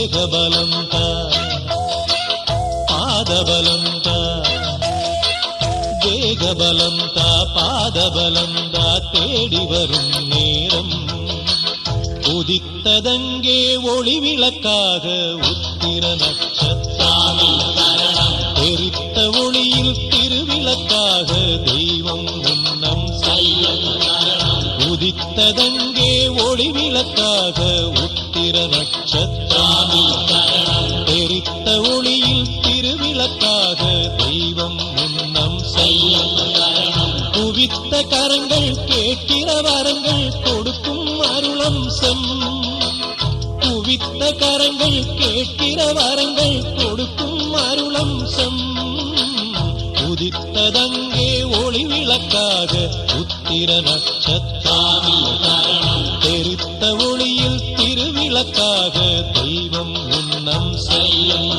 தேகபலந்தா பாதபலந்தா தேகபலந்தா பாதபலந்தா தேடி வரும் நேரம் உதித்ததங்கே ஒளி விளக்காக உத்திர நட்சத்திரம் தெரித்த ஒளியில் திருவிளக்காக தெய்வம் உன்னம் உதித்ததங்கே ஒளி விளக்காக உத்திர நட்சத்திரம் தெரித்த ஒளியில் திருவிளக்காக தெய்வம் உன்னம் குவித்த கரங்கள் கேட்கிற வரங்கள் கொடுக்கும் அருளம்சம் குவித்த கரங்கள் கேட்கிற வரங்கள் கொடுக்கும் அருளம்சம் உதித்ததங்கே ஒளி விளக்காக உத்திர நட்சத்திரம் தெரித்த ஒளியில் திருவிளக்காக தெய்வம் உன்னம் செய்யும்